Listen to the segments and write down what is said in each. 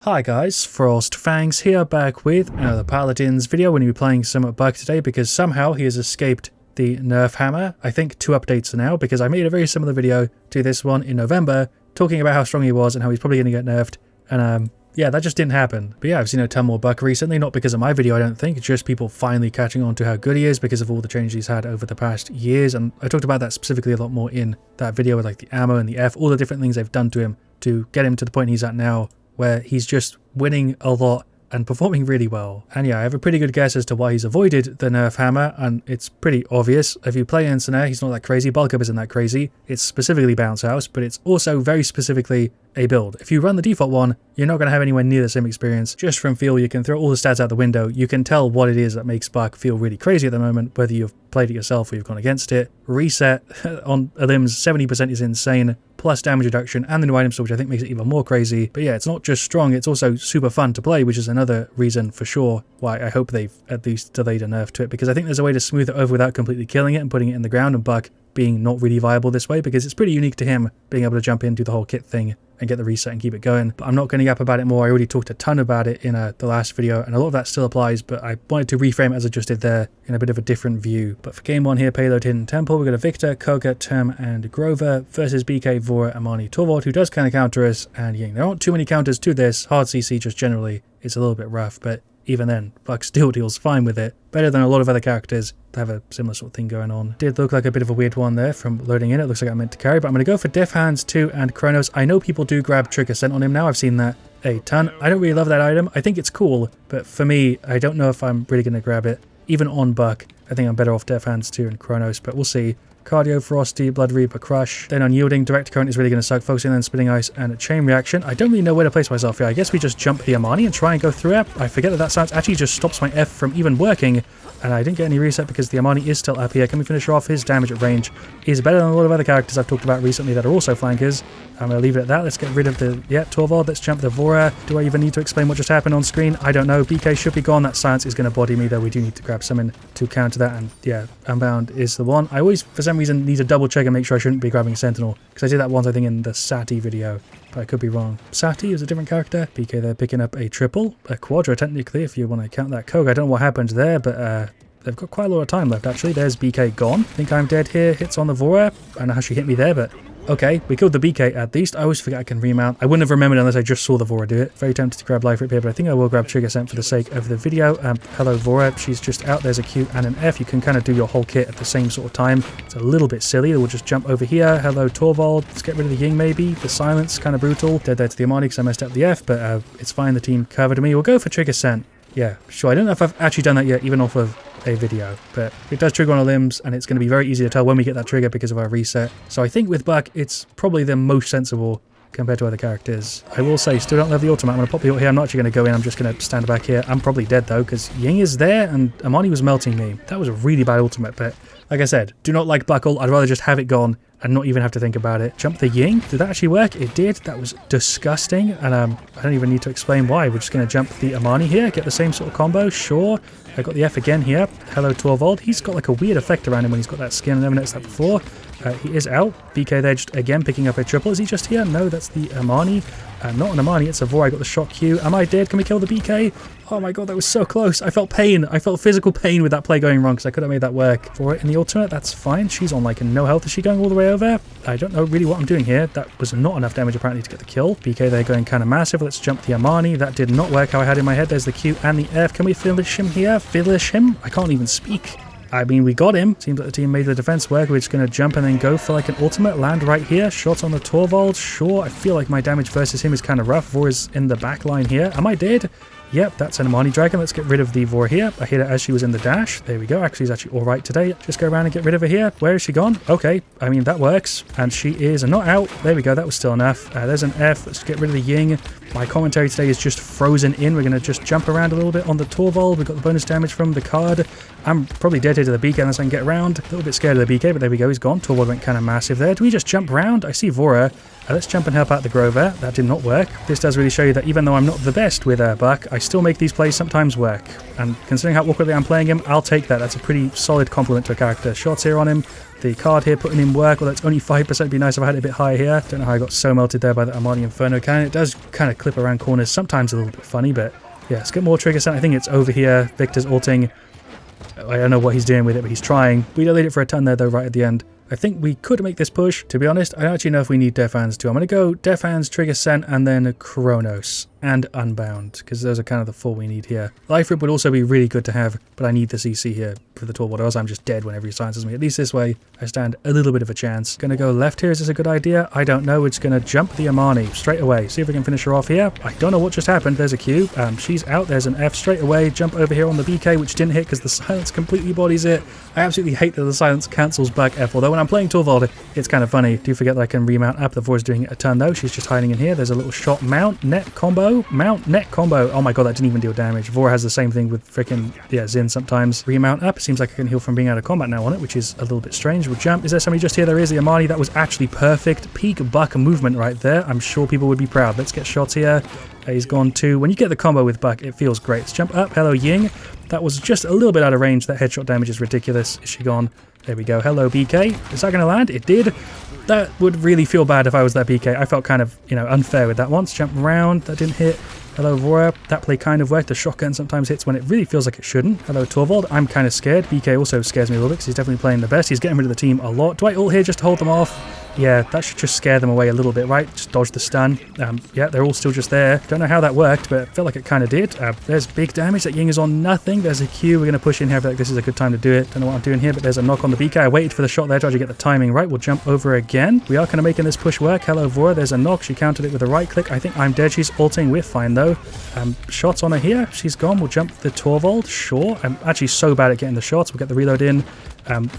Hi guys, FrostFangs here, back with another Paladins video. We're going to be playing some Buck today because somehow he has escaped the nerf hammer. I think 2 updates now, because I made a very similar video to this one in November talking about how strong he was and how he's probably going to get nerfed, and yeah, that just didn't happen. But yeah, I've seen a ton more Buck recently, not because of my video I don't think, it's just people finally catching on to how good he is because of all the changes he's had over the past years, and I talked about that specifically a lot more in that video with like the ammo and the F, all the different things they've done to him to get him to the point he's at now, where he's just winning a lot and performing really well. And yeah, I have a pretty good guess as to why he's avoided the nerf hammer, and it's pretty obvious. If you play Ensign, he's not that crazy, Bulk Up isn't that crazy, it's specifically Bounce House, but it's also very specifically a build. If you run the default one, you're not going to have anywhere near the same experience. Just from feel, you can throw all the stats out the window, you can tell what it is that makes Buck feel really crazy at the moment, whether you've played it yourself or you've gone against it. Reset on limbs, 70% is insane, plus damage reduction and the new item store, which I think makes it even more crazy. But yeah, it's not just strong, it's also super fun to play, which is another reason for sure why I hope they've at least delayed a nerf to it, because I think there's a way to smooth it over without completely killing it and putting it in the ground, and Buck being not really viable this way, because it's pretty unique to him being able to jump in, do the whole kit thing and get the reset and keep it going. But I'm not going to yap about it more. I already talked a ton about it in the last video, and a lot of that still applies, but I wanted to reframe it as I just did there in a bit of a different view. But for game 1 here, Payload, Hidden Temple, we've got a Victor, Koga, Term and Grover versus BK, Vora, Amani, Torvald, who does kind of counter us, and Ying. There aren't too many counters to this. Hard CC just generally is a little bit rough, but even then, Buck still deals fine with it. Better than a lot of other characters that have a similar sort of thing going on. Did look like a bit of a weird one there from loading in. It looks like I meant to carry, but I'm going to go for Def Hands 2 and Kronos. I know people do grab Trigger Scent on him now. I've seen that a ton. I don't really love that item. I think it's cool, but for me, I don't know if I'm really going to grab it. Even on Buck, I think I'm better off Def Hands 2 and Kronos, but we'll see. Cardio, Frosty, Blood Reaper, Crush. Then Unyielding, Direct Current is really going to suck, focusing on Spinning Ice and a Chain Reaction. I don't really know where to place myself here. I guess we just jump the Amani and try and go through it. I forget that that sounds actually just stops my F from even working, and I didn't get any reset because the Amani is still up here. Can we finish her off? His damage at range is better than a lot of other characters I've talked about recently that are also flankers. I'm going to leave it at that. Let's get rid of the, Torvald. Let's jump the Vora. Do I even need to explain what just happened on screen? I don't know. BK should be gone. That silence is going to body me, though we do need to grab something to counter that, and yeah, Unbound is the one. I always, for some reason, need to double check and make sure I shouldn't be grabbing Sentinel, because I did that once, I think, in the Sati video, but I could be wrong. Sati is a different character. BK there picking up a triple, a quadra technically, if you want to count that Koga. I don't know what happened there, but they've got quite a lot of time left, actually. There's BK gone. I think I'm dead here. Hits on the Vora. I don't know how she hit me there, but okay, we killed the BK at least. I always forget I can remount. I wouldn't have remembered unless I just saw the Vora do it. Very tempted to grab Life Rip here, but I think I will grab Trigger Scent for the sake of the video. Hello Vora, she's just out. There's a Q and an F. You can kind of do your whole kit at the same sort of time. It's a little bit silly. We'll just jump over here. Hello Torvald. Let's get rid of the Ying maybe. The silence, kind of brutal. Dead there to the Amani because I messed up the F, but it's fine. The team covered me. We'll go for Trigger Scent. Yeah, sure. I don't know if I've actually done that yet, even off of a video, but it does trigger on our limbs, and it's going to be very easy to tell when we get that trigger because of our reset. So I think with Buck, it's probably the most sensible compared to other characters. I will say, still don't love the ultimate. I'm going to pop the ult here. I'm not actually going to go in. I'm just going to stand back here. I'm probably dead though, because Ying is there and Amani was melting me. That was a really bad ultimate, but like I said, do not like Buck ult. I'd rather just have it gone and not even have to think about it. Jump the Ying. Did that actually work? It did. That was disgusting, and I don't even need to explain why. We're just going to jump the Amani here, get the same sort of combo. Sure. I got the F again here. Hello Torvald. He's got like a weird effect around him when he's got that skin. I never noticed that before. He is out. BK there just again picking up a triple. Is he just here? No, that's the Amani. Not an Amani, it's a Vora. I got the shock Q. Am I dead? Can we kill the BK? Oh my god, that was so close. I felt pain. I felt physical pain with that play going wrong because I could have made that work. For it in the ultimate, that's fine. She's on like no health. Is she going all the way over? I don't know really what I'm doing here. That was not enough damage apparently to get the kill. BK there going kind of massive. Let's jump the Amani. That did not work how I had in my head. There's the Q and the F. Can we finish him here? Finish him? I can't even speak. I mean, we got him. Seems like the team made the defense work. We're just going to jump and then go for like an ultimate. Land right here. Shot on the Torvald. Sure, I feel like my damage versus him is kind of rough. Vora's in the back line here. Am I dead? Yep, that's an Amani Dragon. Let's get rid of the Vora here. I hit her as she was in the dash. There we go. Actually, she's actually all right today. Just go around and get rid of her here. Where is she gone? Okay, I mean, that works. And she is not out. There we go. That was still enough. There's an F. Let's get rid of the Ying. My commentary today is just frozen in. We're going to just jump around a little bit on the Torvald. We've got the bonus damage from the card. I'm probably dead here to the BK unless I can get around. A little bit scared of the BK, but there we go. He's gone. Torvald went kind of massive there. Do we just jump around? I see Vora. Let's jump and help out the Grover. That did not work. This does really show you that even though I'm not the best with Buck, I still make these plays sometimes work. And considering how awkwardly I'm playing him, I'll take that. That's a pretty solid compliment to a character. Shots here on him. The card here putting in work, although it's only 5%. It'd be nice if I had it a bit higher here. Don't know how I got so melted there by the Armani Inferno cannon. It does kind of clip around corners, sometimes a little bit funny, but yeah, let's get more trigger sent. I think it's over here. Victor's ulting. I don't know what he's doing with it, but he's trying. We delayed it for a ton there, though, right at the end. I think we could make this push. To be honest, I don't actually know if we need Death Hands too. I'm going to go Death Hands, Trigger Sent, and then Chronos and Unbound, because those are kind of the 4 we need here. Life Rip would also be really good to have, but I need the CC here for the Torvald, or else I'm just dead whenever he silences me. At least this way, I stand a little bit of a chance. Going to go left here. Is this a good idea? I don't know. We're just going to jump the Armani straight away. See if we can finish her off here. I don't know what just happened. There's a Q. She's out. There's an F straight away. Jump over here on the BK, which didn't hit because the silence completely bodies it. I absolutely hate that the silence cancels back F, although when I'm playing Torvald, it's kind of funny. Do forget that I can remount up. The Vor's doing it a ton though. She's just hiding in here. There's a little shot. Mount, net combo. Mount, net combo. Oh my god, that didn't even deal damage. Vor has the same thing with freaking, yeah, Xin sometimes. Remount up. Seems like I can heal from being out of combat now on it, which is a little bit strange. We'll jump. Is there somebody just here? There is the Armani. That was actually perfect. Peak Buck movement right there. I'm sure people would be proud. Let's get shots here. He's gone too. When you get the combo with Buck, it feels great. Let's jump up. Hello, Ying. That was just a little bit out of range. That headshot damage is ridiculous. Is she gone? There we go. Hello, BK. Is that going to land? It did. That would really feel bad if I was that BK. I felt kind of, unfair with that once. Jump around. That didn't hit. Hello, Vora. That play kind of worked. The shotgun sometimes hits when it really feels like it shouldn't. Hello, Torvald. I'm kind of scared. BK also scares me a little bit because he's definitely playing the best. He's getting rid of the team a lot. Do I ult here just to hold them off? Yeah, that should just scare them away a little bit, right? Just dodge the stun. Yeah, they're all still just there. Don't know how that worked, but I felt like it kind of did. There's big damage. That Ying is on nothing. There's a Q. We're going to push in here. I feel like this is a good time to do it. Don't know what I'm doing here, but there's a knock on the BK. I waited for the shot there, tried to get the timing right. We'll jump over again. We are kind of making this push work. Hello, Vora. There's a knock. She countered it with a right click. I think I'm dead. She's ulting. We're fine, though. Shots on her here. She's gone. We'll jump the Torvald. Sure. I'm actually so bad at getting the shots. We'll get the reload in.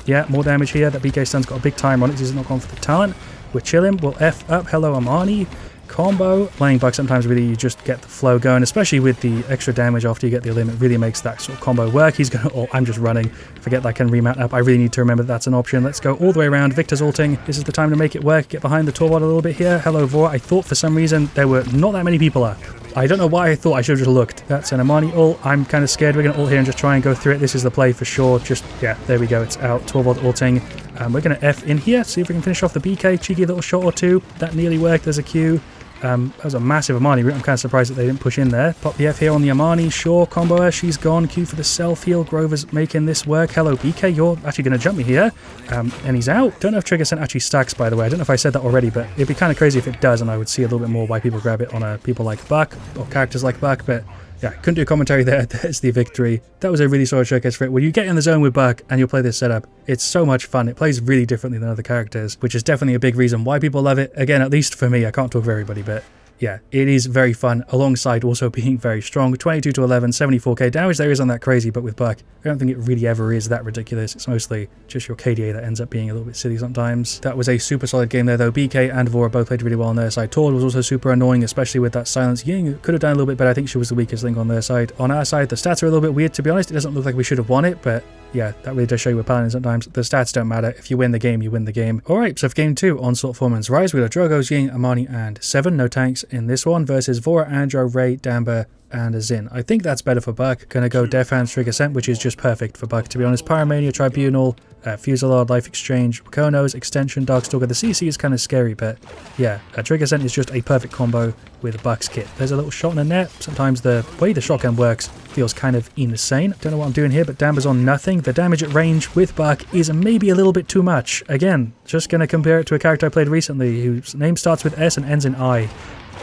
Yeah, more damage here. That BK stun's got a big time on it. He's not gone for the talent. We're chilling. We'll F up. Hello, Armani. Combo. Playing Buck sometimes really you just get the flow going, especially with the extra damage after you get the limit. Really makes that sort of combo work. He's going to ult. I'm just running. Forget that I can remount up. I really need to remember that that's an option. Let's go all the way around. Victor's ulting. This is the time to make it work. Get behind the Torvald a little bit here. Hello, Vor. I thought for some reason there were not that many people up. I don't know why I thought I should have just looked. That's an Armani ult. I'm kind of scared. We're going to ult here and just try and go through it. This is the play for sure. Just, yeah, there we go. It's out. Torvald ulting. We're going to F in here. See if we can finish off the BK. Cheeky little shot or two. That nearly worked. There's a Q. That was a massive Armani route. I'm kind of surprised that they didn't push in there. Pop the F here on the Armani. Sure, combo her. She's gone. Q for the self-heal. Grover's making this work. Hello, BK. You're actually going to jump me here. And he's out. Don't know if Trigger Sent actually stacks, by the way. I don't know if I said that already, but it'd be kind of crazy if it does, and I would see a little bit more why people grab it on people like Buck, or characters like Buck, but yeah, couldn't do a commentary there. There's the victory. That was a really solid showcase for it. When you get in the zone with Buck and you'll play this setup, it's so much fun. It plays really differently than other characters, which is definitely a big reason why people love it. Again, at least for me, I can't talk for everybody, but yeah, it is very fun, alongside also being very strong. 22 to 11, 74k damage. There isn't that crazy, but with Buck, I don't think it really ever is that ridiculous. It's mostly just your KDA that ends up being a little bit silly sometimes. That was a super solid game there, though. BK and Vora both played really well on their side. Tord was also super annoying, especially with that silence. Ying could have done a little bit better. I think she was the weakest link on their side. On our side, the stats are a little bit weird, to be honest. It doesn't look like we should have won it, but yeah, that really does show you with Paladins sometimes. The stats don't matter. If you win the game, you win the game. Alright, so for game 2, Onslaught Foreman's Rise, we got Drogo, Ying, Armani, and 7. No tanks in this one versus Vora, Andro, Ray, Damba, and a Xin. I think that's better for Buck. Gonna go Death Hands, Trigger Sent, which is just perfect for Buck, to be honest. Pyromania, Tribunal, Fusillade, Life Exchange, Konos, Extension, Darkstalker. The CC is kind of scary, but yeah, Trigger Sent is just a perfect combo with Buck's kit. There's a little shot in the net. Sometimes the way the shotgun works feels kind of insane. Don't know what I'm doing here, but Damba's on nothing. The damage at range with Buck is maybe a little bit too much. Again, just gonna compare it to a character I played recently whose name starts with S and ends in I.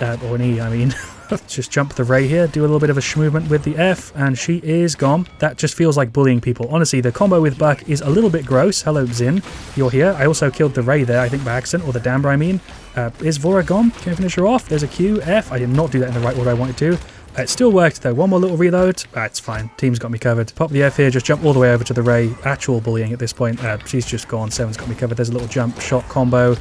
Or an E, I mean. Just jump the Ray here, do a little bit of a movement with the F, and she is gone. That just feels like bullying people. Honestly, the combo with Buck is a little bit gross. Hello, Xin. You're here. I also killed the Ray there, I think by accident, or the Damba, I mean. Is Vora gone? Can I finish her off? There's a Q, F. I did not do that in the right order I wanted to. It still worked though. One more little reload. It's fine. Team's got me covered. Pop the F here, just jump all the way over to the Ray. Actual bullying at this point. She's just gone. 7's got me covered. There's a little jump shot combo.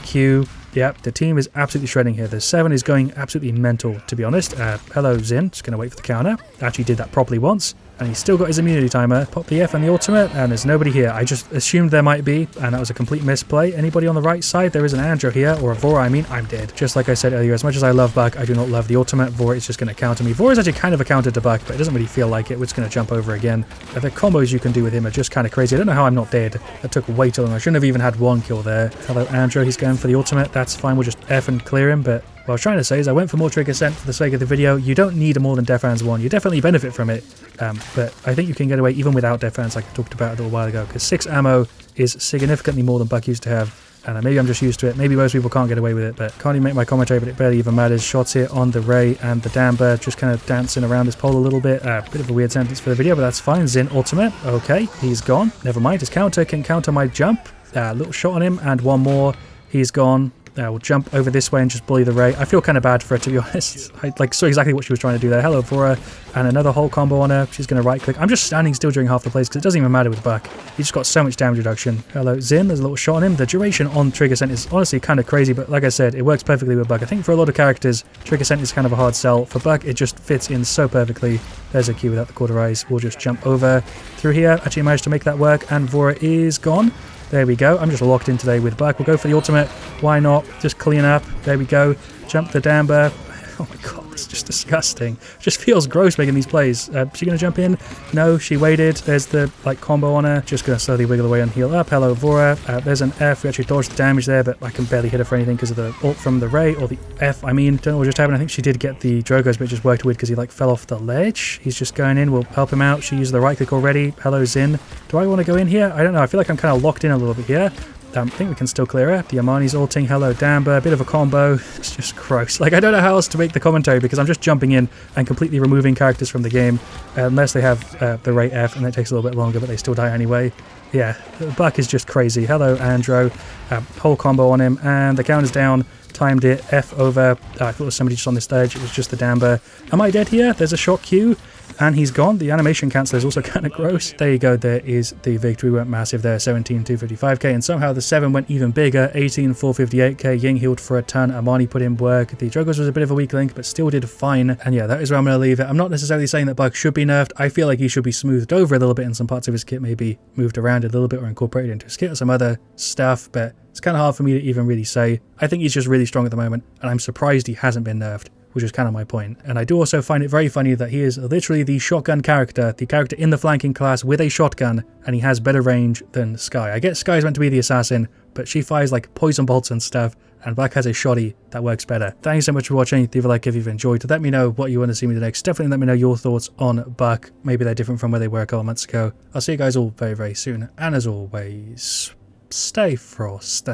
Q. Yep, the team is absolutely shredding here. The 7 is going absolutely mental, to be honest. Hello, Xin. Just going to wait for the counter. Actually did that properly once. and he's still got his immunity timer. Pop the F and the ultimate, and there's nobody here. I just assumed there might be, and that was a complete misplay. Anybody on the right side? There is an Andrew here, or a Vora, I mean, I'm dead. Just like I said earlier, as much as I love Buck, I do not love the ultimate. Vora is just going to counter me. Vora is actually kind of a counter to Buck, but it doesn't really feel like it. We're just going to jump over again. The combos you can do with him are just kind of crazy. I don't know how I'm not dead. That took way too long. I shouldn't have even had one kill there. Hello, Andrew. He's going for the ultimate. That's fine. We'll just F and clear him, but what I was trying to say is I went for more trigger scent for the sake of the video. You don't need a more than Death Hands 1. You definitely benefit from it, but I think you can get away even without Death Hands like I talked about a little while ago, because 6 ammo is significantly more than Buck used to have. And maybe I'm just used to it. Maybe most people can't get away with it, but can't even make my commentary, but it barely even matters. Shots here on the Ray and the Damber, just kind of dancing around this pole a little bit. Bit of a weird sentence for the video, but that's fine. Zin ultimate. Okay, he's gone. Never mind, his counter can counter my jump. Little shot on him, and one more. He's gone. We'll jump over this way and just bully the Ray. I feel kind of bad for her, to be honest. I saw exactly what she was trying to do there. Hello, Vora. And another whole combo on her. She's going to right-click. I'm just standing still during half the plays because it doesn't even matter with Buck. He's just got so much damage reduction. Hello, Zin. There's a little shot on him. The duration on Trigger Scent is honestly kind of crazy, but like I said, it works perfectly with Buck. I think for a lot of characters, Trigger Scent is kind of a hard sell. For Buck, it just fits in so perfectly. There's a Q without the quarter eyes. We'll just jump over through here. Actually managed to make that work, and Vora is gone. There we go. I'm just locked in today with Buck. We'll go for the ultimate. Why not? Just clean up. There we go. Jump the Damber. Oh my god, it's just disgusting. It just feels gross making these plays. Is she going to jump in? No, she waited. There's the combo on her. Just going to slowly wiggle away and heal up. Hello, Vora. There's an F. We actually dodged the damage there, but I can barely hit her for anything because of the ult from the Ray, or the F. I mean, don't know what just happened. I think she did get the Drogos, but it just worked weird because he fell off the ledge. He's just going in. We'll help him out. She used the right click already. Hello, Zin. Do I want to go in here? I don't know. I feel like I'm kind of locked in a little bit here. I think we can still clear her. The Armani's ulting. Hello, Damber. A bit of a combo. It's just gross. I don't know how else to make the commentary because I'm just jumping in and completely removing characters from the game unless they have the right F, and that takes a little bit longer, but they still die anyway. Yeah, Buck is just crazy. Hello, Andrew. Whole combo on him, and the count is down. Timed it. F over. I thought it was somebody just on this stage. It was just the Damber. Am I dead here? There's a shot Q. And he's gone. The animation cancel is also kind of gross. There you go. There is the victory. Went massive there. 17,255k. And somehow the 7 went even bigger. 18,458k. Ying healed for a ton. Armani put in work. The Drogos was a bit of a weak link, but still did fine. And yeah, that is where I'm going to leave it. I'm not necessarily saying that Buck should be nerfed. I feel like he should be smoothed over a little bit, and some parts of his kit maybe moved around a little bit or incorporated into his kit or some other stuff. But it's kind of hard for me to even really say. I think he's just really strong at the moment, and I'm surprised he hasn't been nerfed, which is kind of my point. And I do also find it very funny that he is literally the shotgun character, the character in the flanking class with a shotgun, and he has better range than Skye. I get Skye's meant to be the assassin, but she fires like poison bolts and stuff, and Buck has a shoddy that works better. Thanks so much for watching. Leave a like if you've enjoyed. Let me know what you want to see me next. Definitely let me know your thoughts on Buck. Maybe they're different from where they were a couple months ago. I'll see you guys all very, very soon. And as always, stay frosty.